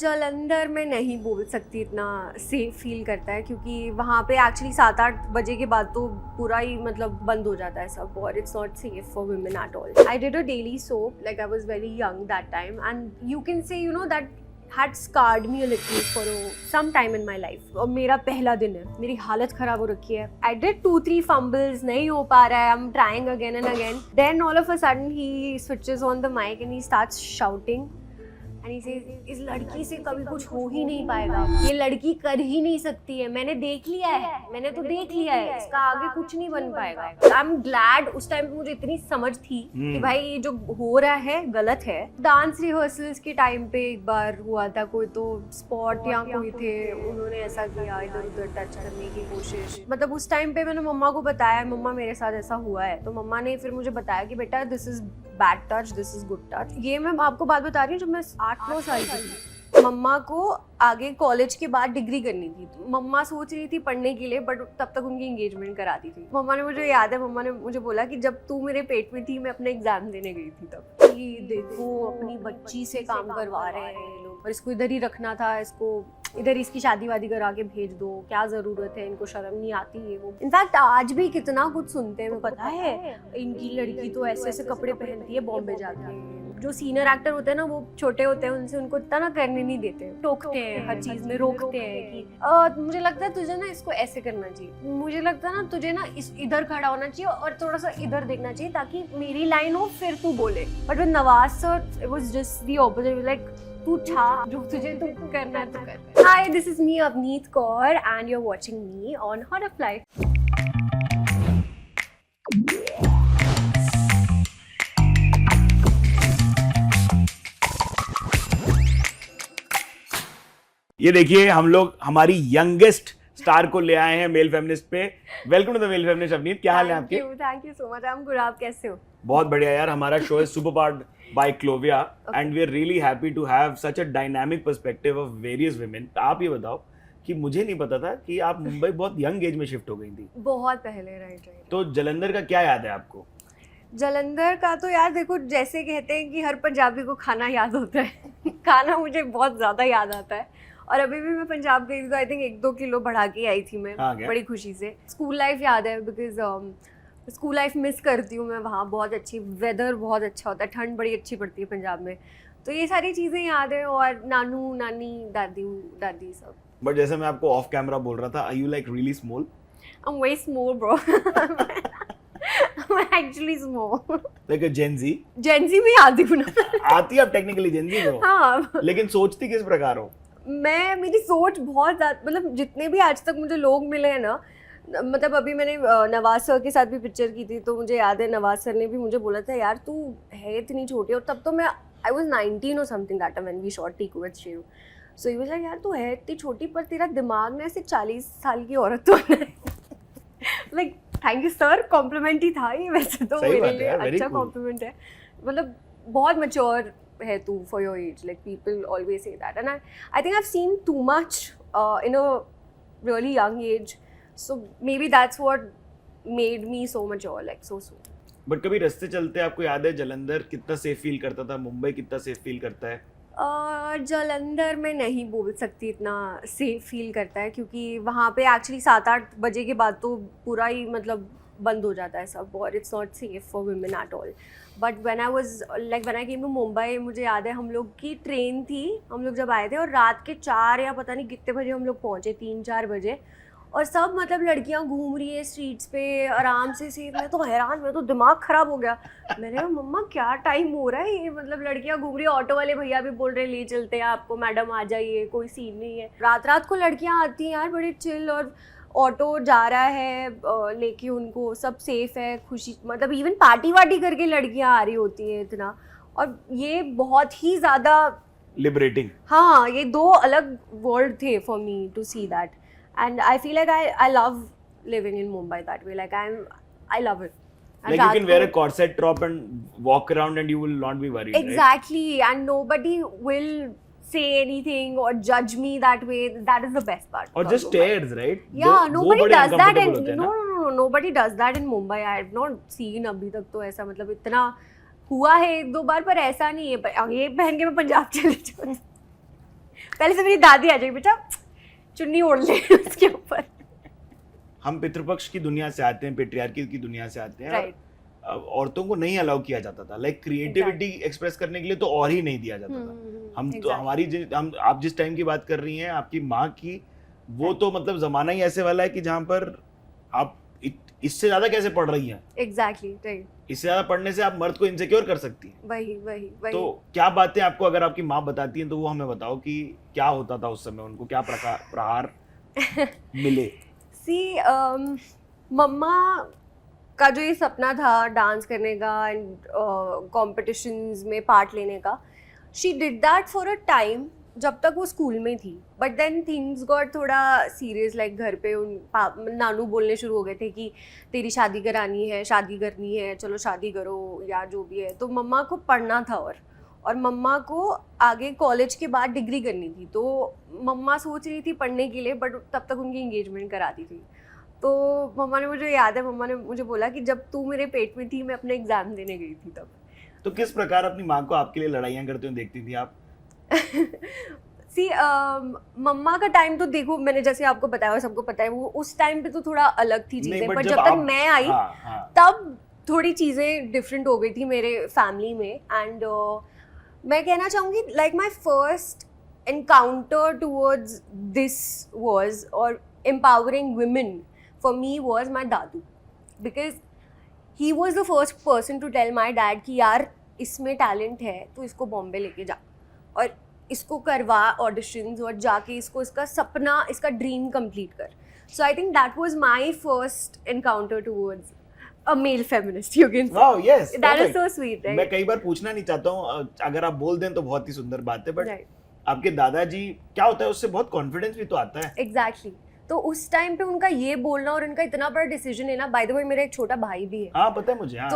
जालंधर में नहीं बोल सकती इतना सेफ फील करता है क्योंकि वहाँ पे एक्चुअली 7-8 बजे के बाद तो पूरा ही मतलब बंद हो जाता है सब और it's not safe for women at all. I did a daily soap like I was very young that time and you can से you know that had scarred me a little for some time in my life. और मेरा पहला दिन है, मेरी हालत खराब हो रखी है. I did 2-3 fumbles, नहीं हो पा रहा है. I'm trying again and again. Then all of a sudden he switches on the mic and he starts shouting. And he says, इस लड़की से कभी कुछ हो ही नहीं पाएगा, ये लड़की कर ही नहीं सकती है, मैंने देख लिया है, मैंने तो देख लिया है, इसका आगे कुछ नहीं बन पाएगा. आई एम ग्लैड उस टाइम पे मुझे इतनी समझ थी कि भाई ये जो हो रहा है गलत है. डांस रिहर्सल्स के टाइम पे एक बार हुआ था, कोई तो स्पॉट या कोई थे, उन्होंने ऐसा किया, इधर उधर टच करने की कोशिश. मतलब उस टाइम पे मैंने मम्मा को बताया, मम्मा मेरे साथ ऐसा हुआ है, तो मम्मा ने फिर मुझे बताया कि बेटा this is bad touch, this is good touch. ये मैं आपको बात बता रही हूँ जब मैं 8-9 साल की थी. मम्मा को आगे कॉलेज के बाद डिग्री करनी थी, तो मम्मा सोच रही थी पढ़ने के लिए, बट तब तक उनकी एंगेजमेंट करा दी थी. मम्मा ने मुझे याद है, मम्मा ने मुझे बोला कि जब तू मेरे पेट में थी मैं अपने एग्जाम देने गई थी तब, कि देखो अपनी बच्ची से काम करवा रहे हैं ये लोग और इसको इधर ही रखना था, इसको इधर इसकी शादी वादी करा के भेज दो, क्या जरूरत है, इनको शर्म नहीं आती है वो. इनफैक्ट आज भी कितना कुछ सुनते हैं, पता है इनकी लड़की तो ऐसे ऐसे कपड़े पहनती है बॉम्बे जाके. जो सीनियर एक्टर होते हैं ना, वो छोटे होते हैं, उनसे उनको इतना ना करने नहीं देते, टोकते हैं हर चीज में, रोकते हैं कि मुझे लगता है तुझे ना इसको ऐसे करना चाहिए, मुझे लगता है ना तुझे ना इधर खड़ा होना चाहिए और थोड़ा सा इधर देखना चाहिए ताकि मेरी लाइन हो फिर तू बोले. But with Nawaz sir it was just the opposite, like तू छा, जो तुझे तो करना है तो कर. Hi, this is me Avneet Kaur and you are watching me on hot of life. ये देखिए हम लोग हमारी यंगेस्ट स्टार को ले आए हैं मेल फेमिनिस्ट पे. Welcome to the male feminist. Avneet, क्या हाल है आपके? Thank you so much. I am good. आप कैसे हो? बहुत बढ़िया यार. हमारा शो है super powered by Clovia and we are really happy to have such a dynamic perspective of various women. आप ये बताओ कि मुझे नहीं पता था कि आप मुंबई बहुत यंग एज में शिफ्ट हो गई थी. बहुत पहले. राइट. तो जालंधर का क्या याद है आपको? जालंधर का तो यार देखो, जैसे कहते हैं कि हर पंजाबी को खाना याद होता है खाना मुझे बहुत ज़्यादा याद आता है. और अभी भी मैं पंजाब गई थी तो आई थिंक 1-2 किलो बढ़ा के आई थी मैं, बड़ी खुशी से. स्कूल लाइफ याद है बिकॉज स्कूल लाइफ मिस करती हूँ मैं. वहाँ बहुत अच्छी वेदर, बहुत अच्छा होता है, ठंड बड़ी अच्छी पड़ती है पंजाब में, तो ये सारी चीज़ें याद है. और नानू नानी दादी सब. बट जैसे मैं आपको ऑफ कैमरा बोल रहा था, are you like really small? I am very small bro. I'm actually small. Like a Gen Z? Gen Z में आती हूँ ना. आती है आप टेक्निकली Gen Z हो. हाँ. लेकिन सोचती किस प्रकार हो? मेरी सोच बहुत ज़्यादा, मतलब जितने भी आज तक मुझे लोग मिले हैं ना, मतलब अभी मैंने नवाज सर के साथ भी पिक्चर की थी, तो मुझे याद है नवाज सर ने भी मुझे बोला था यार तू है इतनी छोटी, और तब तो मैं आई वॉज 19 और something that when we shot Tiku with Sheru. So he was like यार तू है इतनी छोटी पर तेरा दिमाग में ऐसे 40 साल की औरत तो है. Like thank you sir, compliment ही था ये वैसे तो मेरे लिए अच्छा कॉम्प्लीमेंट है. मतलब बहुत मैच्योर है तू for your age, like people always say that and I think I have seen too much in a really young age, so may be that's what made me so mature, like so soon. But कभी रास्ते चलते आपको याद है जालंधर कितना safe feel करता था, मुंबई कितना सेफ फील करता है? जालंधर में नहीं बोल सकती इतना सेफ फील करता है क्योंकि वहाँ पे एक्चुअली 7-8 बजे के बाद तो पूरा ही मतलब बंद हो जाता है सब और it's not safe for women at all. But when I came to Mumbai, मुझे याद है हम लोग की ट्रेन थी, हम लोग जब आए थे और रात के 4 या पता नहीं कितने बजे हम लोग पहुँचे, 3-4 बजे, और सब मतलब लड़कियां घूम रही है स्ट्रीट्स पे आराम से. मैं तो हैरान, मैं तो दिमाग ख़राब हो गया. मैंने कहा मम्मा क्या टाइम हो रहा है ये, मतलब लड़कियां घूम रही है, ऑटो वाले भैया भी बोल रहे हैं ले चलते हैं आपको, मैडम आ जाइए, कोई सीन नहीं है. रात को लड़कियां आती हैं यार बड़ी चिल, और ऑटो जा रहा है लेके उनको, सब सेफ है, खुशी, मतलब इवन पार्टी वार्टी करके लड़कियां आ रही होती हैं इतना. और ये बहुत ही ज़्यादा लिबरेटिंग. हाँ, ये 2 अलग वर्ल्ड थे for me to see that. And I feel like I love living in Mumbai that way. Like I love it. And like you can wear a corset top and walk around and you will not be worried. Exactly, right? And nobody will say anything or judge me that way. That is the best part. Or just stares, right? Yeah, nobody does that. No, nobody does that in Mumbai. I have not seen अभी तक तो ऐसा, मतलब इतना हुआ है 1-2 बार, पर ऐसा नहीं है ये पहन के मैं पंजाब चले जाऊँ. पहले से मेरी दादी आ जाएगी, बेटा चुन्नी ओढ़ ले उसके ऊपर। हम पितृपक्ष की दुनिया से आते हैं, पेट्रियार्की की दुनिया से आते हैं। राइट। औरतों को नहीं अलाउ किया जाता था, लाइक क्रिएटिविटी एक्सप्रेस करने के लिए तो और ही नहीं दिया जाता था। हम तो हमारी हम आप जिस टाइम की बात कर रही हैं आपकी माँ की, वो तो मतलब जमाना ही ऐसे वाला है कि जहाँ पर आप इससे ज्यादा कैसे पढ़ रही हैं। Exactly, right. इससे ज्यादा पढ़ने से आप मर्द को इनसिक्योर कर सकती हैं। वही तो क्या बातें आपको अगर आपकी माँ बताती हैं तो वो हमें बताओ कि क्या होता था उस समय, उनको क्या प्रहार मिले। सी मम्मा का जो ये सपना था डांस करने का एंड कॉम्पिटिशंस में पार्ट लेने का, she did that for a time जब तक वो स्कूल में थी। बट देन थिंग्स गॉट थोड़ा सीरियस, लाइक घर पे नानू बोलने शुरू हो गए थे कि तेरी शादी करानी है, शादी करनी है, चलो शादी करो या जो भी है। तो मम्मा को पढ़ना था और मम्मा को आगे कॉलेज के बाद डिग्री करनी थी। तो मम्मा सोच रही थी पढ़ने के लिए, बट तब तक उनकी एंगेजमेंट करा दी थी। तो मम्मा ने, मुझे याद है मम्मा ने मुझे बोला कि जब तू मेरे पेट में थी मैं अपने एग्जाम देने गई थी तब। तो किस प्रकार अपनी माँ को आपके लिए लड़ाइयाँ करते हुए देखती थी आप? सी मम्मा का टाइम तो देखो, मैंने जैसे आपको बताया और सबको पता है, वो उस टाइम पे तो थोड़ा अलग थी चीजें, पर जब तक मैं आई तब थोड़ी चीजें डिफरेंट हो गई थी मेरे फैमिली में। एंड मैं कहना चाहूँगी like my first encounter towards this was और empowering women for me was my Dadu, because he was the first person to tell my dad कि यार इसमें टैलेंट है तो इसको बॉम्बे लेके जा और इसको करवा ऑडिशंस और जाके इसको इसका सपना, इसका ड्रीम कंप्लीट कर। So I think that was my first encounter towards a male feminist, you can say. Wow, yes, that is so sweet, right? मैं कई बार पूछना नहीं चाहता हूँ, अगर आप बोल दें तो बहुत ही सुंदर बात है, बट right. आपके दादाजी क्या होता है उससे बहुत कॉन्फिडेंस भी तो आता है। एग्जैक्टली तो उस टाइम पे उनका ये बोलना और उनका इतना बड़ा डिसीजन लेना, बाय द वे मेरा एक छोटा भाई भी है। हाँ, पता है मुझे। हाँ।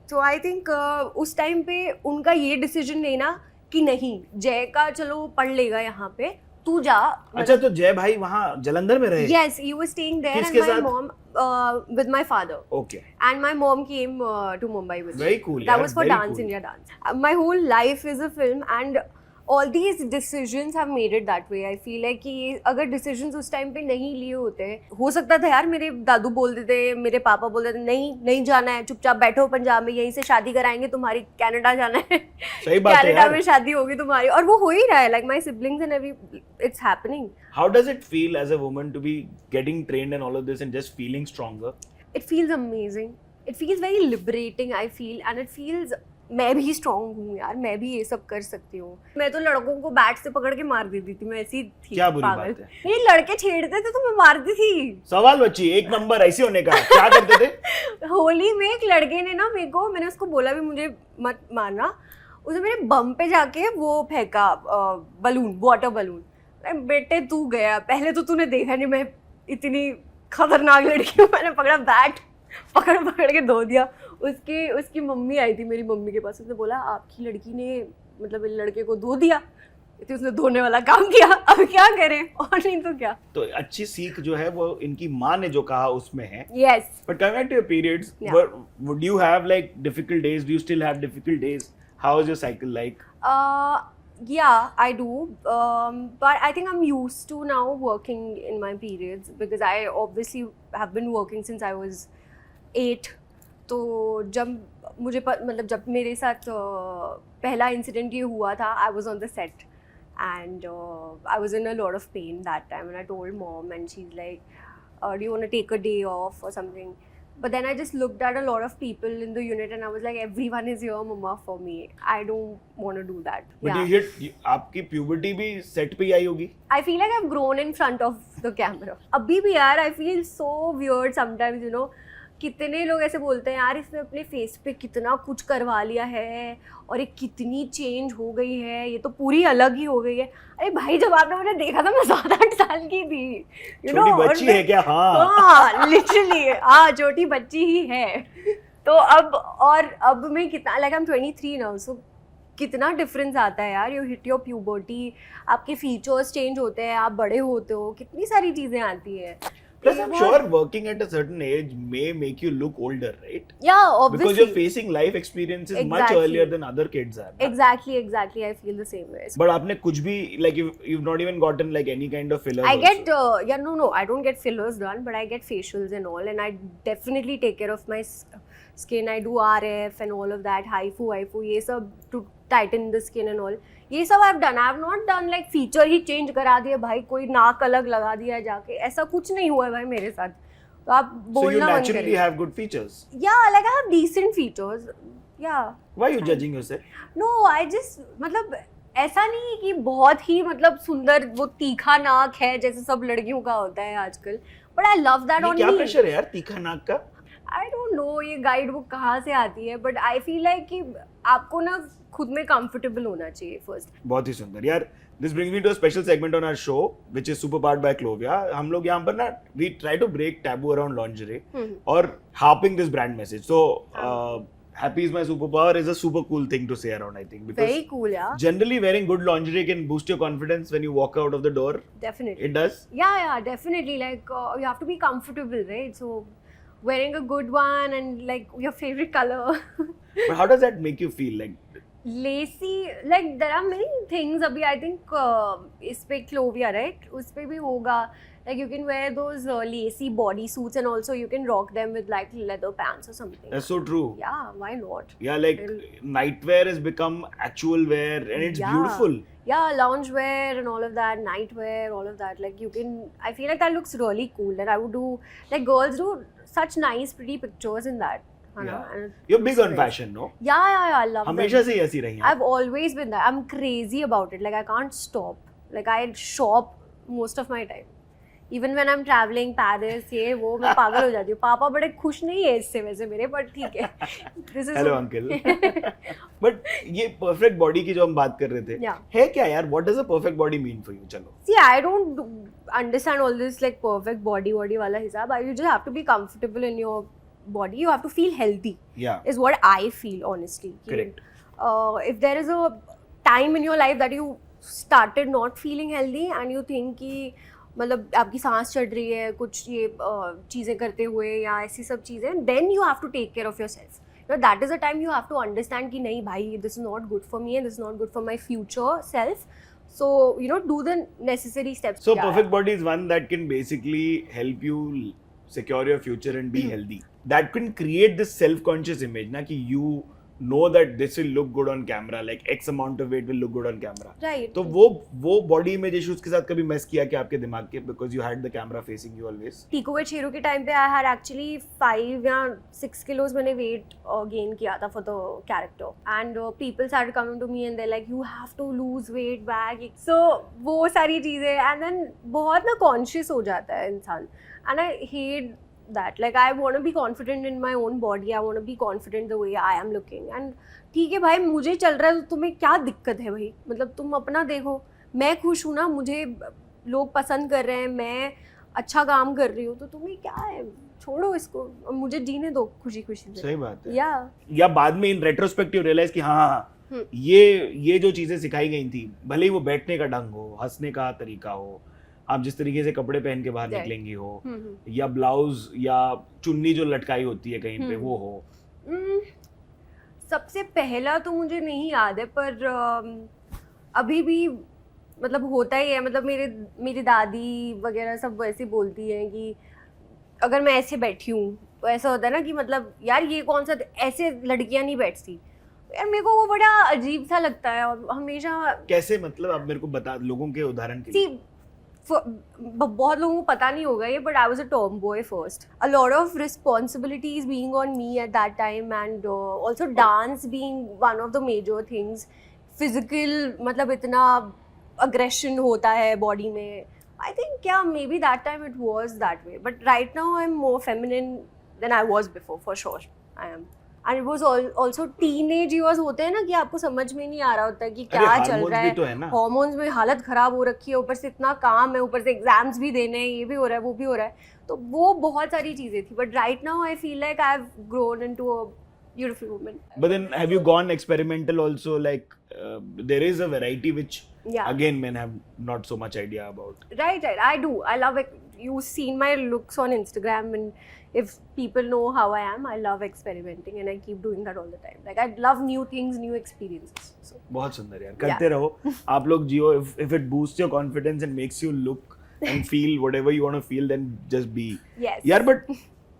तो आई थिंक उस टाइम पे उनका ये डिसीजन लेना कि नहीं, जय का चलो पढ़ लेगा यहाँ पे, तू जा। अच्छा, तो जय भाई वहाँ जलंधर में रहे? Yes, he was staying there and my mom with my father. Okay. And my mom came to Mumbai with me. Very cool. That was for Dance India Dance. My whole life is a film and all these decisions have made it that way. I feel like कि अगर decisions उस time पे नहीं लिए होते, हो सकता था यार मेरे दादू बोल देते, मेरे पापा बोल देते नहीं जाना है, चुपचाप बैठो पंजाब में, यहीं से शादी कराएंगे तुम्हारी, कनाडा जाना है। सही बात है यार। कनाडा में शादी होगी तुम्हारी, और वो हो ही रहा है, like my siblings and it's happening. How does it feel as a woman to be getting trained and all of this and just feeling stronger? It feels amazing. It feels very liberating, I feel, and it feels मैं भी strong हूँ यार, मैं भी ये सब कर सकती हूँ। मैं तो लड़कों को बैट से पकड़ के मार देती थी, मैं ऐसी थी। क्या बुरी बात है? मेरे लड़के छेड़ते थे तो मैं मारती थी। सवाल बच्ची, एक नंबर ऐसे होने का। क्या करते थे? होली में एक लड़के ने ना मैंने उसको बोला भी मुझे मत मारना, उसने मेरे बम पे जाके वो फेंका बलून, वाटर बलून। बेटे तू गया, पहले तो तूने देखा नहीं मैं इतनी खतरनाक लड़की हूँ। मैंने पकड़ा बैट, पकड़ के धो दिया। उसकी मम्मी आई थी मेरी मम्मी के पास, उसने बोला आपकी लड़की ने मतलब लड़के को धो दिया, तो उसने धोने वाला काम किया, अब क्या करें, और नहीं तो क्या। तो अच्छी सीख जो है वो इनकी माँ ने जो कहा उसमें है। Yes. But coming back to your periods, would you have like difficult days? Do you still have difficult days? How is your cycle like? Yeah, I do. But I think I'm used to now working in my periods because I obviously have been working since I was 8. तो जब मुझे मतलब जब मेरे साथ पहला incident ये हुआ था, I was on the set and I was in a lot of pain that time and I told mom and she is like do you want to take a day off और something, but then I just looked at a lot of people in the unit and I was like everyone is here mama for me, I don't want to do that. But आपकी puberty भी set पे ही आई होगी? I feel like I've grown in front of the camera. अभी भी यार I feel so weird sometimes, you know. कितने लोग ऐसे बोलते हैं यार इसने अपने फेस पे कितना कुछ करवा लिया है और ये कितनी चेंज हो गई है, ये तो पूरी अलग ही हो गई है। अरे भाई जब आपने मुझे देखा था मैं 7-8 साल की थी, छोटी बच्ची है क्या? हाँ लिटरली हाँ छोटी बच्ची ही है। तो अब मैं कितना लाइक आई एम 23 नाउ, सो कितना डिफरेंस आता है यार। यू हिट योर प्यूबर्टी, आपके फीचर्स चेंज होते हैं, आप बड़े होते हो, कितनी सारी चीज़ें आती है। Plus, I'm sure working at a certain age may make you look older, right? Yeah, obviously. Because you're facing life experiences much Exactly. earlier than other kids are. Na? Exactly. I feel the same way. But आपने कुछ भी like you've not even gotten like any kind of fillers. I get also. no, I don't get fillers done, but I get facials and all, and I definitely take care of my skin. I do RF and all of that, HIFU, ये सब to tighten the skin and all. ये सब I've done. I have not done like feature he change करा दिया भाई, कोई नाक अलग लगा दिया जाके, ऐसा कुछ नहीं हुआ है भाई मेरे साथ. तो आप So you बोलना बंद naturally करें. have good features. Yeah, like I have decent features. Yeah. Why are you judging yourself? No, I just मतलब ऐसा नहीं है कि बहुत ही मतलब सुंदर वो तीखा नाक है जैसे सब लड़कियों का होता है आजकल. But I love that ये on क्या me. प्रेशर है यार तीखा नाक का? I don't know ये गाइड बुक कहाँ से आती है, but I feel like कि आपको ना खुद में comfortable होना चाहिए first. बहुत ही सुंदर यार. This brings me to a special segment on our show, which is Super Powered by Clovia. हम लोग यहाँ पर ना we try to break taboo around lingerie और harping this brand message. So happy is my superpower is a super cool thing to say around, I think, because Very cool, yeah. generally wearing good lingerie can boost your confidence when you walk out of the door. Definitely. It does. Yeah, definitely. Like you have to be comfortable, right? So wearing a good one and like your favorite color. But how does that make you feel? Like Lacy, like there are many things. Abhi I think इस पे Clovia, right? उस पे भी होगा. Like you can wear those lacy body suits and also you can rock them with like leather pants or something. that's so true. Yeah, why not? Yeah, like nightwear has become actual wear and it's Yeah. beautiful. Yeah, loungewear and all of that, nightwear, all of that. Like you can, I feel like that looks really cool. And I would do, like girls do such nice, pretty pictures in that. Yeah. And it You're big looks on great. fashion, no? Yeah, I love हमेशा them. से ही ऐसी रही हैं. I've always been that. I'm crazy about it. Like I can't stop. Like I shop most of my time. Even when I'm traveling Paris, ये वो मैं पागल हो जाती हूँ. पापा बड़े खुश नहीं है इससे वैसे मेरे, but ठीक है. This is Hello uncle. But ये perfect body की जो हम बात कर रहे थे, Yeah. है क्या यार? What does a perfect body mean for you? चलो. See, I don't understand all this like perfect body वाला हिसाब. You just have to be comfortable in your body. You have to feel healthy. Yeah. Is what I feel honestly. Correct. If there is a time in your life that you started not feeling healthy and you think कि मतलब आपकी सांस चढ़ रही है कुछ ये चीज़ें करते हुए या ऐसी सब चीज़ें, then you have to take care of yourself. You know, that is the time you have to understand कि नहीं भाई, this is not good for me and this is not good for my future self. So, you know, do the necessary steps. So Yeah. perfect body is one that can basically help you secure your future and be healthy. That can create this self-conscious image ना कि you know that this will look good on camera, like X amount of weight will look good on camera. Right. तो वो body image issues के साथ कभी mess किया क्या आपके दिमाग के, because you had the camera facing you always? टीको वे छेरू के टाइम पे I had actually 5 या 6 kilos मैंने weight gain किया था for the character, and people started coming to me and they're like you have to lose weight back. So वो सारी चीज़ें, and then बहुत ना conscious हो जाता है इंसान, and I hate that. Like I want to be confident in my own body. I want to be confident the way I am looking. And ठीक है भाई, मुझे चल रहा है तो तुम्हें क्या दिक्कत है भाई? मतलब तुम अपना देखो, मैं खुश हूँ ना, मुझे लोग पसंद कर रहे हैं, मैं अच्छा काम कर रही हूँ, तो तुम्हें क्या है? छोड़ो इसको, मुझे जीने दो खुशी खुशी से. सही बात है. या बाद में इन रेट्रोस्पेक्टिव रियलाइज कि हाँ ये जो चीजें सिखाई गई थी, भले ही वो बैठने का ढंग हो, हंसने का तरीका हो, आप जिस तरीके से कपड़े पहन के बाहर निकलेंगी हो, या ब्लाउज या चुन्नी जो लटकाई होती है कहीं पे वो हो. सबसे पहला तो मुझे नहीं याद है, पर अभी भी मतलब होता ही है. मतलब मेरी दादी वगैरह सब वैसे बोलती हैं कि अगर मैं ऐसे बैठी हूँ तो ऐसा होता है ना कि मतलब यार ये कौन सा, ऐसे लड़कियाँ नहीं बैठती. यार मेरे को वो बड़ा अजीब सा लगता है. और हमेशा कैसे, मतलब आप मेरे को बता, लोगों के उदाहरण के लिए. बहुत लोगों को पता नहीं होगा ये, but I was a tomboy first. A lot of responsibilities being on me at that time, and also dance being one of the major things. Physical मतलब इतना अग्रेशन होता है बॉडी में. आई थिंक क्या maybe that time it was that way, but right now I am more feminine than I was before, for sure I am. And it was also teenage years होते हैं ना कि आपको समझ में नहीं आ रहा होता है कि क्या चल रहा है. तो है ना, हॉर्मोन्स में हालत खराब हो रखी है, ऊपर से इतना काम है, ऊपर से एग्जाम्स भी देने हैं, ये भी हो रहा है वो भी हो रहा है, तो वो बहुत सारी चीज़ें थी. But right now I feel like I have grown into a beautiful woman. But then have you gone experimental also, like there is a variety which Yeah. Again, men have not so much idea about. Right. I do. I love it. You've seen my looks on Instagram, and if people know how I am, I love experimenting, and I keep doing that all the time. Like I love new things, new experiences. So बहुत सुंदर यार, करते रहो आप लोग जियो. If it boosts your confidence and makes you look and feel whatever you want to feel, then just be. yes. यार, but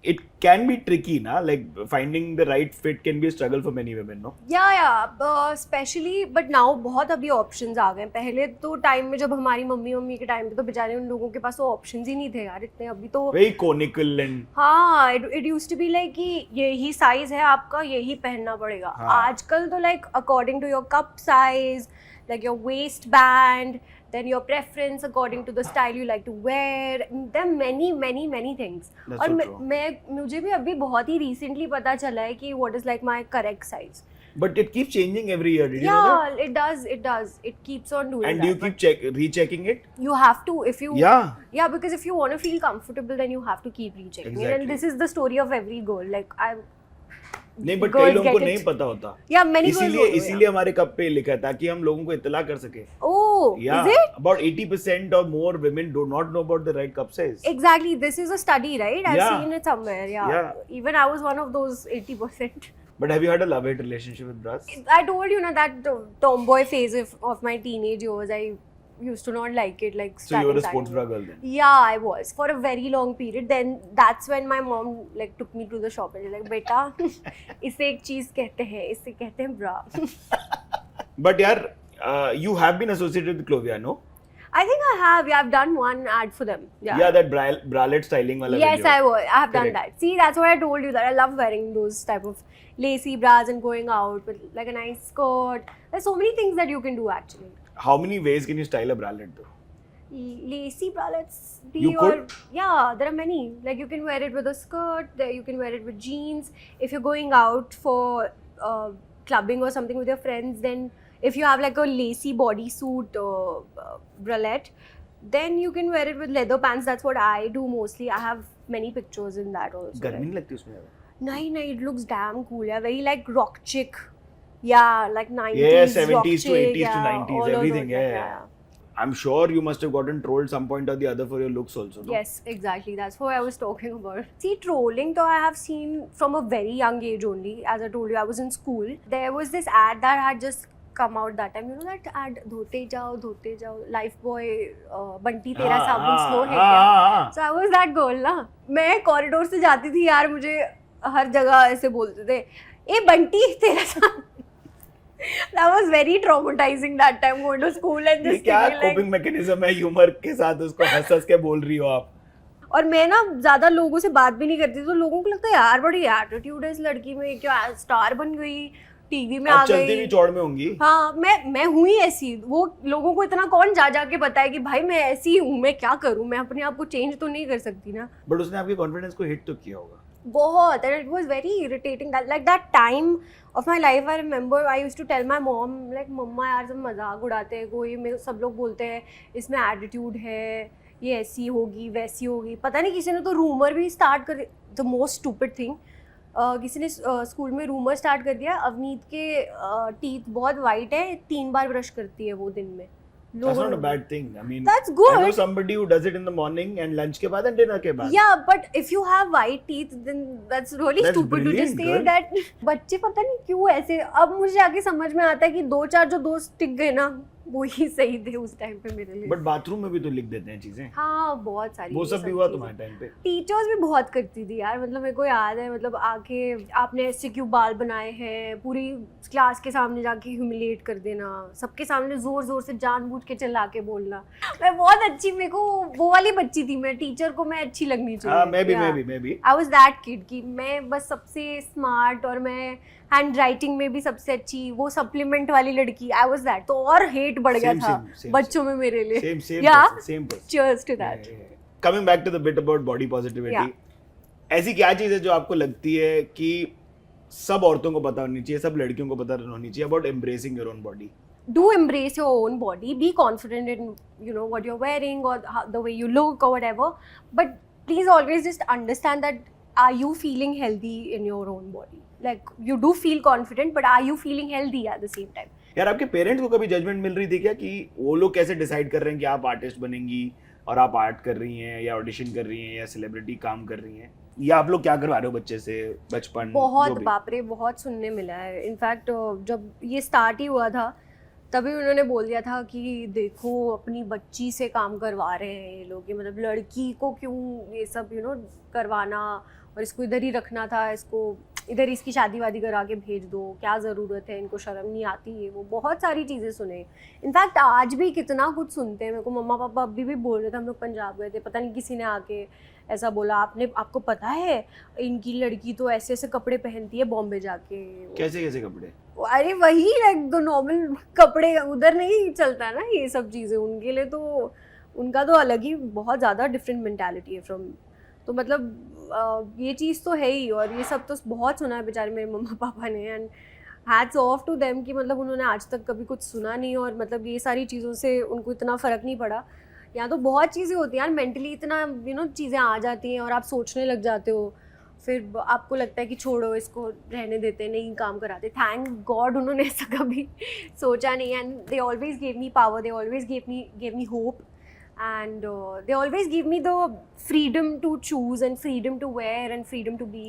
it can be tricky ना, like finding the right fit can be a struggle for many women, no? या specially but now बहुत अभी options आ गए. पहले तो time में जब हमारी मम्मी के टाइम पे तो बेचारे उन लोगों के पास तो ऑप्शंस ही नहीं थे यार इतने. अभी तो Very conical and हाँ, it used to be like कि यही साइज है आपका, यही पहनना पड़ेगा. हाँ. आजकल तो like according to your cup size, like your waistband, then your preference according to the style you like to wear. There are many things. That's और so true. मुझे भी अभी बहुत ही recently पता चला है कि what is like my correct size. but it keeps changing every year. Did you know that? Yeah, it does. It keeps on doing And that. do you keep rechecking it? You have to if you Yeah. because if you want to feel comfortable, then you have to keep rechecking it. Exactly. And this is the story of every girl. Like नहीं, but girls कई लोगों को get it. नहीं पता होता. Yeah, many girls don't know, इसीलिए हमारे cup पे लिखा है ताकि हम लोगों को इत्तला कर सके. Oh, Yeah, is it? about 80% or more women do not know about the right cup size. Exactly. This is a study, right? I've Yeah. seen it somewhere. Yeah. Yeah. Even I was one of those 80%. But have you had a love-hate relationship with bras? I told you, that tomboy phase of my teenage years, I used to not like it. Like So you were a starting sports time. bra girl then? Yeah, I was for a very long period. Then that's when my mom like took me to the shop and she's like, "Beta, इसे एक चीज कहते हैं, इसे कहते हैं bra." But यार, you have been associated with Clovia, no? I think I have. Yeah, I've done one ad for them. Yeah. Yeah, that bralette styling wala Yes, video. I have done Correct. that. See, that's what I told you, that I love wearing those type of lacy bras and going out with like a nice skirt. There's so many things that you can do actually. How many ways can you style a bralette though? Lacy bralettes be You or could? yeah, there are many. Like you can wear it with a skirt. You can wear it with jeans. If you're going out for clubbing or something with your friends, then if you have like a lacy bodysuit bralette, then you can wear it with leather pants. That's what I do mostly. I have many pictures in that also. गर्मी नहीं लगती उसमें ज़्यादा? No, it looks damn cool. Yeah, very like rock chick. Yeah, like 90s. Yeah, rock 70s to chick, 80s to 90s, all of everything, those, yeah. I'm sure you must have gotten trolled some point or the other for your looks also, no? Yes, exactly. That's what I was talking about. See, trolling though I have seen from a very young age only. As I told you, I was in school. There was this ad that had just come out that time. You know that ad, dhote jao, Lifebuoy, Bunty tera sabun slow hai kya? So I was that girl ना. मैं corridor से जाती थी यार, मुझे हर जगह ऐसे बोलते थे, ए बंटी तेरा साबुन. That was very traumatizing that time going to school and ये just क्या thinking like. coping mechanism है ह्यूमर के साथ उसको हंस के बोल रही हो आप? और मैं ना ज्यादा लोगों से बात भी नहीं करती थी, तो लोगों को लगता है यार बड़ी एटीट्यूड है इस लड़की में, क्या स्टार बन गई, टीवी में आ अब चलती भी गई. चौड़ में होंगी. हाँ, मैं हुई ऐसी. वो लोगों को इतना कौन जा के बताए कि भाई मैं ऐसी हूँ, मैं क्या करूँ, मैं अपने आप को चेंज तो नहीं कर सकती ना. बट उसने आपके कॉन्फिडेंस को हिट तो किया होगा. बहुत. And it was very irritating that like that time of my life I remember I used to tell my mom like, मम्मा यार सब मजाक उड़ाते हैं, कोई मेरे सब लोग बोलते हैं इसमें एटीट्यूड है, ये ऐसी होगी वैसी होगी. पता नहीं किसी ने तो रूमर भी स्टार्ट कर, द मोस्ट स्टूपिड थिंग, किसी ने स्कूल में रूमर स्टार्ट कर दिया अवनीत के टीथ बहुत वाइट है, 3 बार ब्रश करती है वो दिन में. That's not a bad thing. I mean, That's good. I know somebody who does it in the morning and lunch के बाद and dinner के बाद. Yeah, but if you have white teeth, then that's really That's stupid to just brilliant, say girl. that. बच्चे पता नहीं क्यों ऐसे. अब मुझे आगे समझ में आता है कि 2-4 जो दोस्त टिक गए ना, वो ही सही थे उस टाइम पे मेरे लिए. बट बाथरूम में भी तो लिख देते हैं चीजें. हाँ, बहुत सारी. वो सब भी हुआ तुम्हारे टाइम पे? टीचर्स भी बहुत करती थी यार. मतलब मेरे को याद है, मतलब आके आपने ऐसे क्यों बाल बनाए हैं, पूरी क्लास के सामने जाके ह्यूमिलेट कर देना, सबके सामने जोर से जानबूझ के चिल्ला के बोलना. मैं बहुत अच्छी, मेरे को वो वाली बच्ची थी मैं, टीचर को मैं अच्छी लगनी चाहिए. हाँ, मैं भी. आई वॉज दैट किड कि मैं बस सबसे स्मार्ट और मैं हैंड राइटिंग में भी सबसे अच्छी, वो सप्लीमेंट वाली लड़की. I was that. तो और हेट बढ़ गया था बच्चों में मेरे लिए. Same person. Cheers to that. Coming back to the bit about body positivity. Yeah. ऐसी क्या चीज है जो आपको लगती है कि सब औरतों को पता होनी चाहिए, सब लड़कियों को पता होनी चाहिए about embracing your own body? Do embrace your own body. Be confident in what you're wearing or the way you look or whatever. But please always just understand that, are you feeling healthy in your own body? Like, you do feel confident, but are you feeling healthy at the same time? यार आपके parents को कभी judgement मिल रही थी क्या कि वो लोग कैसे डिसाइड कर रहे हैं कि आप आर्टिस्ट बनेंगी और आप आर्ट कर रही हैं या ऑडिशन कर रही हैं या सेलिब्रिटी काम कर रही हैं, या आप लोग क्या करवा रहे हो बच्चे से बचपन? बहुत बाप रे, बहुत सुनने मिला है। इनफैक्ट जब ये स्टार्ट ही हुआ था तभी उन्होंने बोल दिया था कि देखो अपनी बच्ची से काम करवा रहे हैं ये लोग, ये मतलब लड़की को क्यों ये सब करवाना, और इसको इधर ही रखना था, इसको इधर इसकी शादी वादी करा के भेज दो, क्या ज़रूरत है, इनको शर्म नहीं आती है। वो बहुत सारी चीज़ें सुने। इनफैक्ट आज भी कितना कुछ सुनते हैं। मेरे को मम्मा पापा अभी भी बोल रहे थे, हम लोग पंजाब गए थे, पता नहीं किसी ने आके ऐसा बोला, आपको पता है इनकी लड़की तो ऐसे ऐसे कपड़े पहनती है बॉम्बे जाके। कैसे कैसे कपड़े? अरे वही लाइक द नॉर्मल कपड़े, उधर नहीं चलता ना ये सब चीज़ें, उनके लिए तो उनका तो अलग ही बहुत ज़्यादा डिफरेंट मेंटालिटी है फ्रॉम, तो मतलब ये चीज़ तो है ही। और ये सब तो बहुत सुना है बेचारे मेरे मम्मा पापा ने, and hats off to them कि मतलब उन्होंने आज तक कभी कुछ सुना नहीं, और मतलब ये सारी चीज़ों से उनको इतना फ़र्क नहीं पड़ा। यहाँ तो बहुत चीज़ें होती हैं यार, मेंटली इतना चीज़ें आ जाती हैं और आप सोचने लग जाते हो, फिर आपको लगता है कि छोड़ो इसको, रहने देते, नहीं काम कराते। थैंक गॉड उन्होंने ऐसा कभी सोचा नहीं, and they always give me power, they always give me hope, and they always give me the freedom to choose and freedom to wear and freedom to be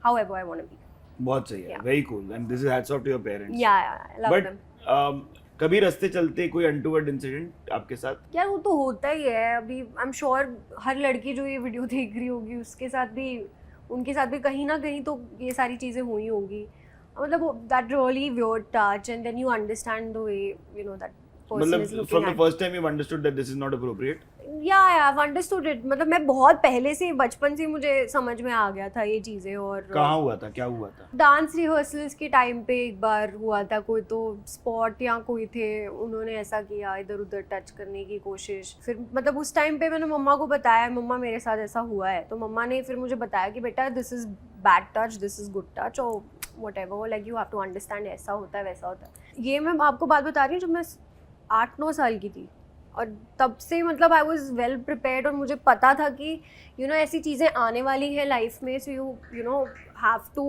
however I want to be. बहुत सही है, Yeah. very cool, and this is hats off to your parents. Yeah, I love But them. कभी रास्ते चलते कोई untoward incident आपके साथ? यार वो तो होता ही है। अभी आई एम श्योर हर लड़की जो ये वीडियो देख रही होगी उसके साथ भी, उनके साथ भी कहीं ना कहीं तो ये सारी चीज़ें हुई होंगी। मतलब that really weird touch, and then you understand the way that person is मतलब looking from the at. first time you understood that this is not appropriate? Yeah, I've understood it. मतलब मैं बहुत पहले से, बचपन से मुझे समझ में आ गया था ये चीज़ें। और कहाँ हुआ था, क्या हुआ था? डांस रिहर्सल्स के टाइम पे एक बार हुआ था, कोई तो स्पॉट या कोई थे, उन्होंने ऐसा किया, इधर उधर टच करने की कोशिश। फिर मतलब उस टाइम पे मैंने मम्मा को बताया, मम्मा मेरे साथ ऐसा हुआ है, तो मम्मा ने फिर मुझे बताया कि बेटा this is bad touch, this is good touch, और whatever, like you have to understand, ऐसा होता है वैसा होता है। ये मैं आपको बात बता रही हूँ जब मैं 8-9 साल की थी, और तब से मतलब आई वॉज वेल प्रिपेयर्ड, और मुझे पता था कि ऐसी चीज़ें आने वाली हैं लाइफ में, so you have to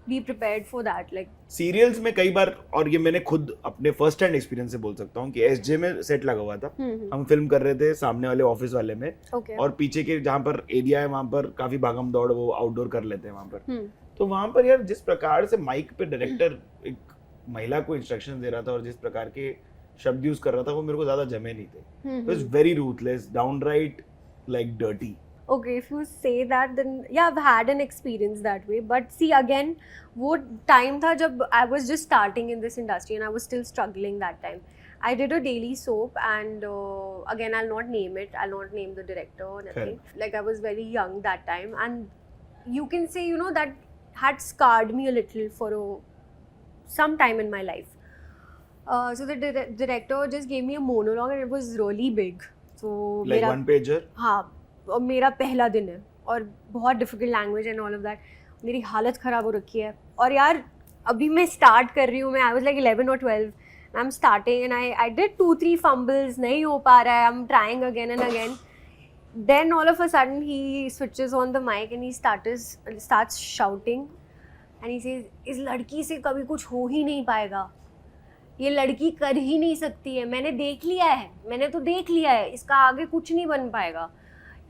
be prepared for that. Like serials में कई बार, और ये मैंने खुद अपने फर्स्ट हैंड एक्सपीरियंस से बोल सकता हूँ कि एसजे में सेट लगा हुआ था, हम फिल्म कर रहे थे सामने वाले ऑफिस वाले में, ओके, और पीछे के जहाँ पर एरिया है वहाँ पर काफी भागम दौड़ वो आउटडोर कर लेते हैं वहाँ पर। तो वहाँ पर यार जिस प्रकार से माइक पे डायरेक्टर एक महिला को इंस्ट्रक्शन दे रहा था और जिस प्रकार के शब्द यूज कर रहा था, वो मेरे को ज्यादा जमे नहीं थे। It was very ruthless, downright like dirty. Okay, if you say that, then yeah, I've had an experience that way. But see, again, वो time था जब I was just starting in this industry and I was still struggling that time. I did a daily soap, and again, I'll not name it. I'll not name the director or nothing. Like I was very young that time, and you can say that had scarred me a little for some time in my life. So the director just gave me a monologue, and it was really big. So like one pager. हाँ, और मेरा पहला दिन है और बहुत difficult language and all of that, मेरी हालत ख़राब हो रखी है। और यार अभी मैं स्टार्ट कर रही हूँ, मैं आई वाज लाइक 11 और 12, I am starting and I did 2-3 fumbles, नहीं हो पा रहा है, I am trying again and again. Then all of a sudden he switches on the mike and he starts shouting and he says, इस लड़की से कभी कुछ हो ही नहीं पाएगा, ये लड़की कर ही नहीं सकती है, मैंने देख लिया है, मैंने तो देख लिया है, इसका आगे कुछ नहीं बन पाएगा,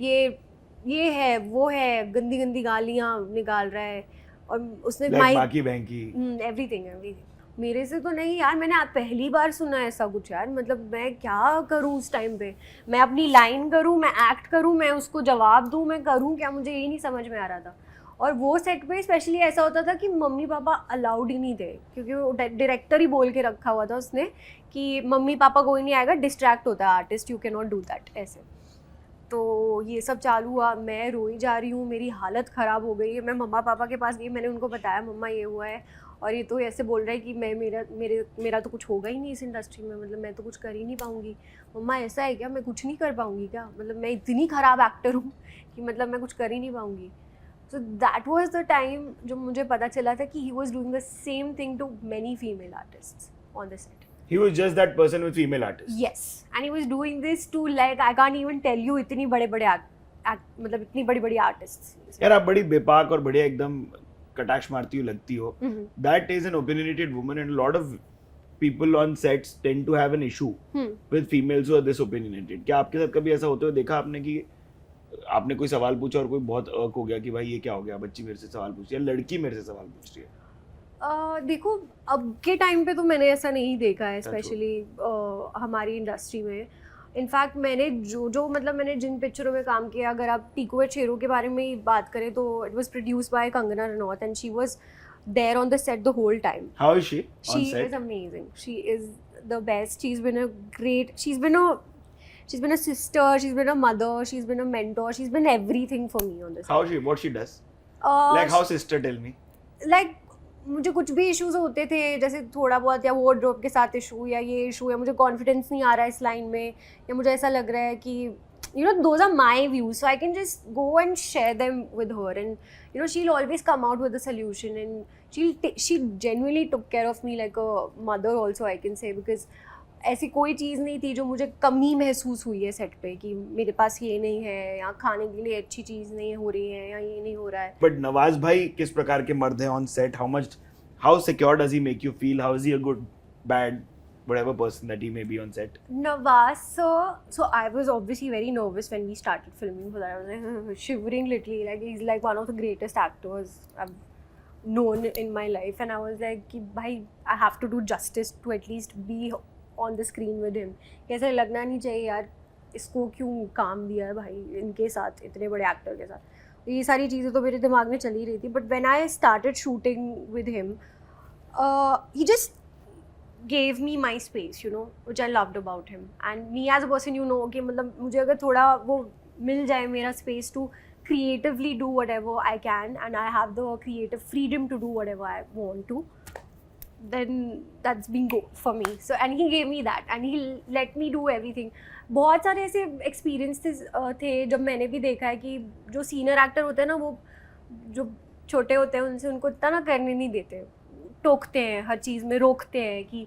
ये है वो है, गंदी गंदी गालियाँ निकाल रहा है। और उसने माइक बाकी बैंकी एवरीथिंग मेरे से तो नहीं यार, मैंने आप पहली बार सुना ऐसा कुछ यार। मतलब मैं क्या करूँ उस टाइम पे, मैं अपनी लाइन करूँ, मैं एक्ट करूँ, मैं उसको जवाब दूँ, मैं करूँ क्या, मुझे यही नहीं समझ में आ रहा था। और वो सेट पे स्पेशली ऐसा होता था कि मम्मी पापा अलाउड ही नहीं थे, क्योंकि वो डायरेक्टर ही बोल के रखा हुआ था उसने कि मम्मी पापा कोई नहीं आएगा, डिस्ट्रैक्ट होता है artist, you can not do that, ऐसे। तो ये सब चालू हुआ, मैं रोई जा रही हूँ, मेरी हालत ख़राब हो गई है। मैं मम्मा पापा के पास गई, मैंने उनको बताया मम्मा ये हुआ है, और ये तो ऐसे बोल रहा है कि मेरा तो कुछ होगा ही नहीं इस इंडस्ट्री में, मतलब मैं तो कुछ कर ही नहीं पाऊँगी। मम्मा ऐसा है क्या, मैं कुछ नहीं कर पाऊँगी क्या, मतलब मैं इतनी ख़राब एक्टर हूँ कि मतलब मैं कुछ कर ही नहीं पाऊँगी। So that was the time जब मुझे पता चला था कि he was doing the same thing to many female artists on the set. He was just that person with female artists. Yes, and he was doing this to, like, I can't even tell you, इतनी बड़े-बड़े मतलब इतनी बड़ी-बड़ी artists. यार आप बड़ी बेपाक और बढ़िया एकदम कटाक्ष मारती हुई लगती हो. That is an opinionated woman, and a lot of people on sets tend to have an issue Hmm. with females who are this opinionated. क्या आपके साथ कभी ऐसा होते हुए देखा आपने कि आपने कोई सवाल पूछा और कोई बहुत अर्क हो गया कि भाई ये क्या हो गया, बच्ची मेरे से सवाल पूछ रही है, लड़की मेरे से सवाल पूछ रही है? देखो अब के टाइम पे तो मैंने ऐसा नहीं देखा है, That's true. स्पेशली हमारी इंडस्ट्री में. इनफैक्ट मैंने जो मतलब मैंने जिन पिक्चरों में काम किया, अगर आप टीको एट शेरो के बारे में ही बात करें तो it was produced by Kangana Ranaut and she was there on the set the whole time. How is she on She set? is amazing. She is the best. She's been a sister, she's been a mother, she's been a mentor, she's been everything for me on this. How she? What she does? Like how sister? Tell me. Like मुझे कुछ भी issues होते थे, जैसे थोड़ा बहुत या wardrobe के साथ इशू या ये इशू, या मुझे कॉन्फिडेंस नहीं आ रहा है इस लाइन में, या मुझे ऐसा लग रहा है कि you know those are my views, so I can just go and share them with her and you know she will always come out with a solution and she genuinely took care of me like a mother also, I can say, because ऐसी कोई चीज़ नहीं थी जो मुझे कमी महसूस हुई है सेट पे कि मेरे पास ये नहीं है, या खाने के लिए अच्छी चीज़ नहीं हो रही है, या ये नहीं हो रहा है. But नवाज भाई किस प्रकार के मर्द हैं on set? How secure does he make you feel? How is he a good, bad, whatever person that he may be on set? Nawaz sir, so I was obviously very nervous when we started filming for that. I was like shivering literally, like he's like one of the greatest actors I've known in my life, and I was like कि भाई I have to do justice to at least be on the screen with him. ऐसा लगना नहीं चाहिए यार इसको क्यों काम दिया है भाई इनके साथ, इतने बड़े एक्टर के साथ. ये सारी चीज़ें तो मेरे दिमाग में चली रही थी, but when I started shooting with him he just gave me my space, you know, which I loved about him. And me as a person, you know, कि मतलब मुझे अगर थोड़ा वो मिल जाए मेरा space to creatively do whatever I can, and I have the creative freedom to do whatever I want to, then that's been good for me. So and he gave me that and he let me do everything. बहुत सारे ऐसे experiences थे जब मैंने भी देखा है कि जो senior actor होते हैं ना, वो जो छोटे होते हैं उनसे उनको इतना ना करने नहीं देते, टोकते हैं हर चीज़ में, रोकते हैं कि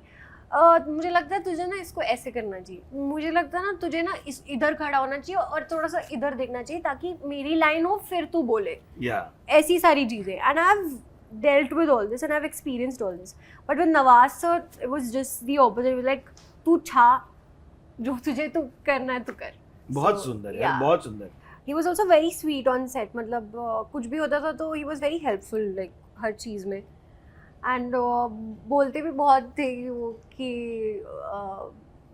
मुझे लगता है तुझे ना इसको ऐसे करना चाहिए, मुझे लगता है ना तुझे ना इधर खड़ा होना चाहिए और थोड़ा सा इधर देखना चाहिए ताकि मेरी लाइन हो फिर तू बोले. ऐसी सारी चीज़ें. And I have dealt with all this and I've experienced all this. But with Nawaz sir, it was just the opposite. It was like तू छा, जो तुझे तू करना है तू कर. बहुत सुंदर है, बहुत सुंदर. He was also very sweet on set. मतलब कुछ भी होता था तो he was very helpful like हर चीज़ में. एंड बोलते भी बहुत थे वो कि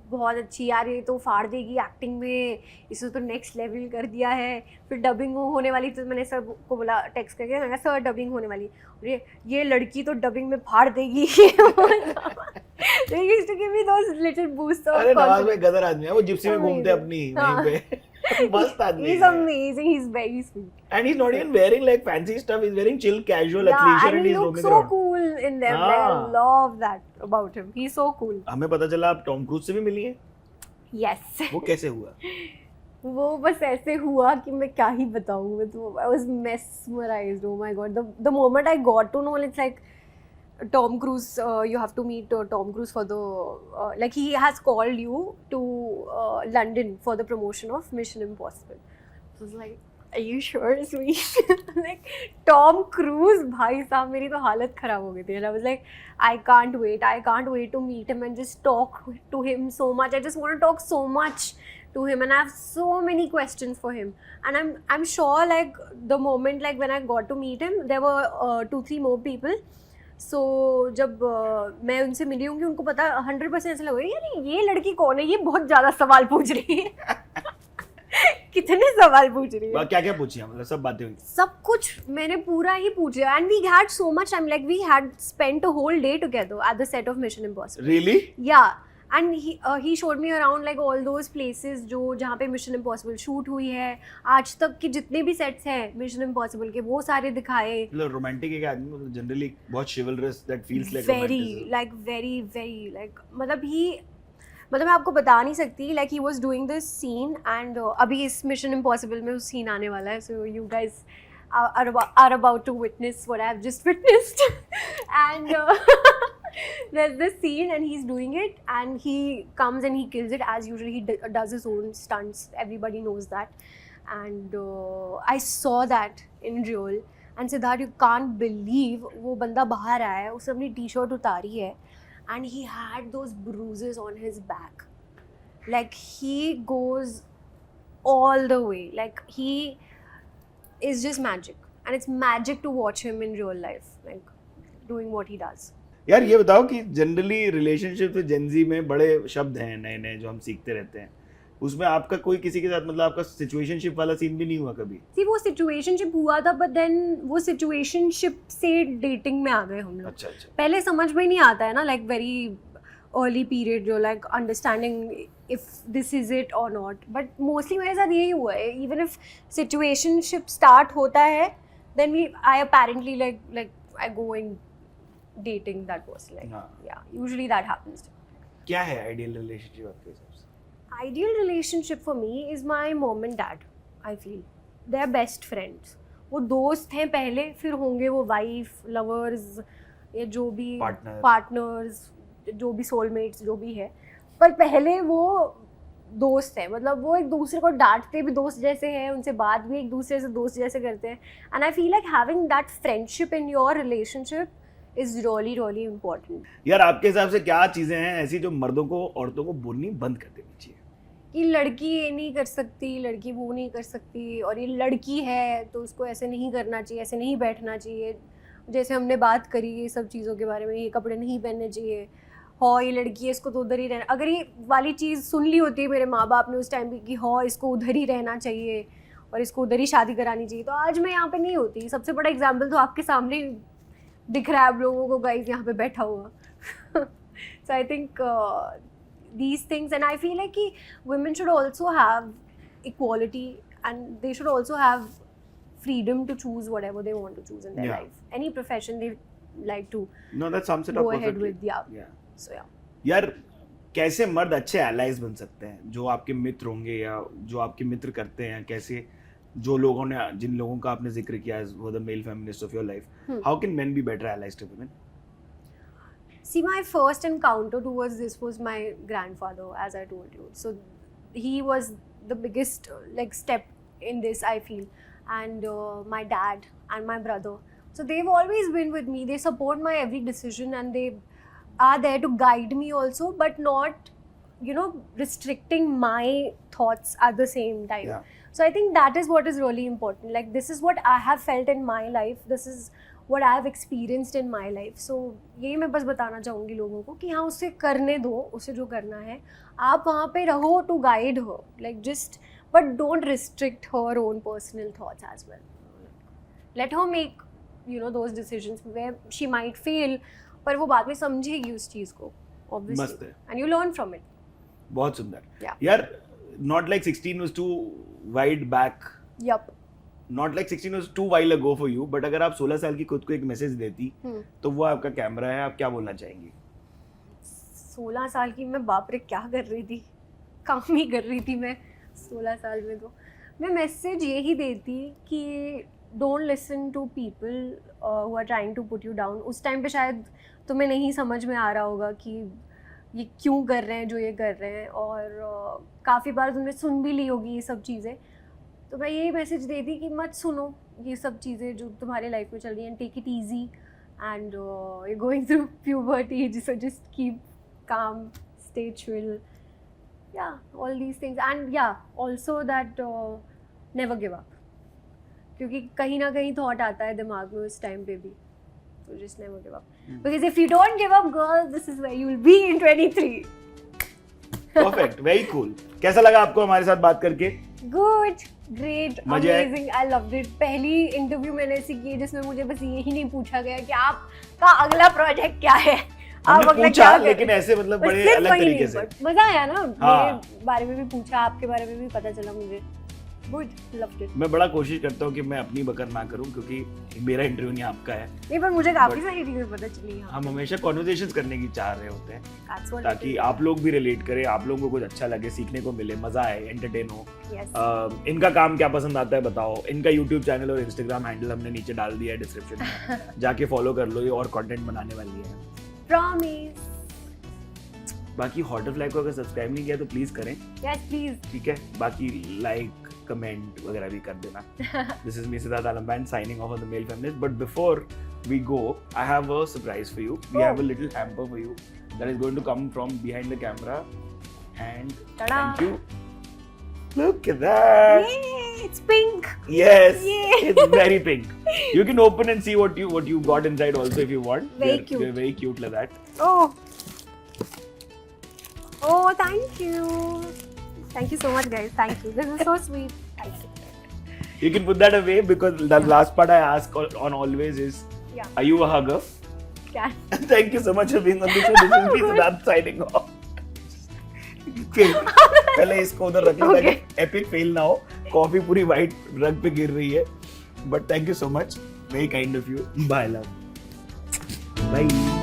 बहुत अच्छी यार, ये तो फाड़ देगी एक्टिंग में, इसने तो नेक्स्ट लेवल कर दिया है. फिर डबिंग होने वाली तो मैंने सर को बोला टेक्स्ट करके, मैंने सर डबिंग होने वाली, ये लड़की तो डबिंग में फाड़ देगी. अरे नवाज भाई गदर आदमी है, वो जिप्सी में घूमते अपनी वहीं पे. मस्त आदमी. He's amazing. He's very sweet. And he's not even wearing like fancy stuff. He's wearing chill, casual, Yeah, athleisure, and and he he's looks roaming so around. cool in them. हाँ. I love that about him. He's so cool. हमें पता चला आप Tom cruise से भी मिली हैं. Yes. वो कैसे हुआ? वो बस ऐसे हुआ कि मैं क्या ही बताऊँ. I was mesmerized. Oh my god. The moment I got to know, it's like Tom Cruise. You have to meet Tom Cruise for the like he has called you to London for the promotion of Mission Impossible. So I was like, are you sure, sweet? Like Tom Cruise, भाई साहब मेरी तो हालत खराब हो गई थी. And I was like, I can't wait to meet him and just talk to him so much. I just want to talk so much to him and I have so many questions for him. And I'm sure like the moment like when I got to meet him, there were 2-3 more people. So जब मैं उनसे मिली हूँ कि उनको पता 100% ऐसा लगा यार ये लड़की कौन है, ये बहुत ज़्यादा सवाल पूछ रही है. कितने सवाल पूछ रही है. क्या क्या पूछी मतलब सब बातें हुई? सब कुछ मैंने पूरा ही पूछ लिया. And we had so much time, like we had spent a whole day together at the set of Mission Impossible. Really? Yeah. And he showed me around like all those places जो जहाँ पे mission impossible shoot हुई है. आज तक के जितने भी सेट्स हैं मिशन इम्पॉसिबल के वो सारे दिखाए. मतलब रोमांटिक एक आदमी, मतलब जनरली बहुत chivalrous, that feels like very very मतलब मैं आपको बता नहीं सकती. Like he was doing this scene and अभी इस मिशन इम्पॉसिबल में उस सीन आने वाला है. So you guys are about to witness what I have just witnessed. And there's this scene and he's doing it and he comes and he kills it as usual. He does his own stunts, everybody knows that. And I saw that in real. And Siddharth, you can't believe वो बंदा बाहर आया है, उसने अपनी T-shirt उतारी है and he had those bruises on his back. Like he goes all the way. Like he is just magic, and it's magic to watch him in real life, like doing what he does. यार ये बताओ कि generally relationship में Gen Z में बड़े शब्द हैं नए नए जो हम सीखते रहते हैं, उसमें आपका कोई किसी के साथ मतलब आपका सिचुएशनशिप वाला सीन भी नहीं हुआ कभी? See, वो सिचुएशनशिप हुआ था, but then वो सिचुएशनशिप से डेटिंग में आ गए हम लोग. अच्छा अच्छा. पहले समझ में नहीं आता है ना, लाइक वेरी अर्ली पीरियड जो like understanding if this is it और नॉट. बट मोस्टली मेरे साथ यही हुआ है. इवन इफ सिचुएशनशिप स्टार्ट होता है, then we I apparently like I go in dating that person. Like, yeah, usually that happens. क्या है आइडियल रिलेशनशिप आपके हिसाब से? Ideal relationship for me is my mom and dad. I feel they are best friends. वो दोस्त हैं पहले, फिर होंगे वो वाइफ, लवर्स, या जो भी पार्टनर्स, जो भी सोलमेट्स, जो भी है. पर पहले वो दोस्त है. मतलब वो एक दूसरे को डांटते भी दोस्त जैसे हैं, उनसे बात भी एक दूसरे से दोस्त जैसे करते हैं. And I feel like having that friendship in your relationship is really important. यार आपके हिसाब से क्या चीजें हैं ऐसी जो मर्दों को औरतों को बोलनी बंद कर देनी चाहिए? कि लड़की ये नहीं कर सकती, लड़की वो नहीं कर सकती, और ये लड़की है तो उसको ऐसे नहीं करना चाहिए, ऐसे नहीं बैठना चाहिए. जैसे हमने बात करी ये सब चीज़ों के बारे में, ये कपड़े नहीं पहनने चाहिए, हाँ ये लड़की है इसको तो उधर ही रहना. अगर ये वाली चीज़ सुन ली होती है मेरे माँ बाप ने उस टाइम पे कि हाँ इसको उधर ही रहना चाहिए और इसको उधर ही शादी करानी चाहिए, तो आज मैं यहाँ पे नहीं होती. सबसे बड़ा एग्जाम्पल तो आपके सामने दिख रहा है आप लोगों को गाइस यहाँ पे बैठा हुआ. So I think these things, and I feel like कि women should also have equality and they should also have freedom to choose whatever they want to choose in their Yeah. life, any profession they like to No, that sums it up go ahead perfectly. with. Yeah. So yeah. यार कैसे मर्द अच्छे allies बन सकते हैं जो आपके मित्र होंगे या जो आपके मित्र करते हैं? कैसे जो लोगों ने जिन लोगों का आपने जिक्र किया वो the male feminist of your life, how can men be better allies to women? See, my first encounter towards this was my grandfather, as I told you. So he was the biggest like step in this, I feel. And my dad and my brother. So they've always been with me. They support my every decision and they are there to guide me also, but not, you know, restricting my thoughts at the same time. Yeah. So I think that is what is really important. Like this is what I have felt in my life. This is what I have experienced in my life. So यही मैं बस बताना चाहूँगी लोगों को कि हाँ उसे करने दो, उसे जो करना है. आप वहाँ पे रहो to guide her. Like just, but don't restrict her own personal thoughts as well. Let her make, you know, those decisions where she might fail, पर वो बाद में समझेगी उस चीज़ को, obviously. मस्त है. And you learn from it. बहुत सुंदर. Yeah. यार not like 16 was too wide back. Yup. Not like 16 was too while ago for you, but अगर आप 16 साल की खुद को एक मैसेज देती तो वो आपका कैमरा है, आप क्या बोलना चाहेंगी? 16 साल की मैं बाप रे क्या कर रही थी, काम ही कर रही थी मैं 16 साल में. तो मैं मैसेज यही देती कि don't listen to people who are trying to put you down. उस टाइम पे शायद तुम्हें नहीं समझ में आ रहा होगा कि ये क्यों कर रहे हैं जो ये कर रहे हैं, और काफ़ी बार तुमने सुन भी ली होगी ये सब चीज़ें. तो मैं यही मैसेज देती कि मत सुनो ये सब चीज़ें जो तुम्हारे लाइफ में चल रही हैं. Take it easy and you going through puberty, so just keep calm, stay chill, yeah all these things. And yeah also that never give up, क्योंकि कहीं ना कहीं थॉट आता है दिमाग में उस टाइम पे भी. So just never give up. Because if you don't give up, girls, this is where you will be in 23. Perfect, very cool. कैसा लगा आपको हमारे साथ बात करके? Good, great, मजे आए? amazing. I loved it. पहली इंटरव्यू मैंने ऐसी की जिसमें मुझे बस यही नहीं पूछा गया कि आपका अगला प्रोजेक्ट क्या है. हमने पूछा लेकिन ऐसे मतलब बड़े अलग तरीके से. मजा आया ना. हाँ. मेरे बारे में भी पूछा, आपके बारे में भी पता चला मुझे. Good, loved it. मैं बड़ा कोशिश करता हूँ कि मैं अपनी बकर ना करूँ क्योंकि मेरा इंटरव्यू नहीं आपका है. नहीं, पर मुझे काफी सारी चीजें पता चली. हम हमेशा कॉन्वर्सेशंस करने की चाह रहे होते हैं That's what ताकि it is. आप लोग भी रिलेट करें, आप लोगों को कुछ अच्छा लगे, सीखने को मिले, मजा आए, एंटरटेन हो. Yes. इनका काम क्या पसंद आता है बताओ. इनका यूट्यूब चैनल और इंस्टाग्राम हैंडल हमने नीचे डाल दिया है डिस्क्रिप्शन में. जाके फॉलो कर लो, ये और कंटेंट बनाने वाली है. Promise. बाकी हॉटरफ्लाई को अगर सब्सक्राइब नहीं किया तो प्लीज करें. Yes, please. ठीक है, बाकी लाइक कमेंट वगैरह भी कर देना. This is me Siddharth Aalambayan signing off on the male feminist. But before we go, I have a surprise for you. We have a little hamper for you that is going to come from behind the camera. And Ta-da. thank you. Look at that. Yay, it's pink. Yes, Yay. it's very pink. You can open and see what you got inside also if you want. Very cute. They're very cute like that. Oh. Oh, thank you. Thank you so much, guys. Thank you. This is so sweet. Thank you. You can put that away because the last part I ask on always is, Yeah. are you a hugger? Can. Thank you so much for being on the show. This is me, Siddharth, signing off. Fail. पहले इसको उधर रख लो ताकि epic fail ना हो. Coffee पूरी white rug पे गिर रही है. But thank you so much. Very kind of you. Bye, love. Bye.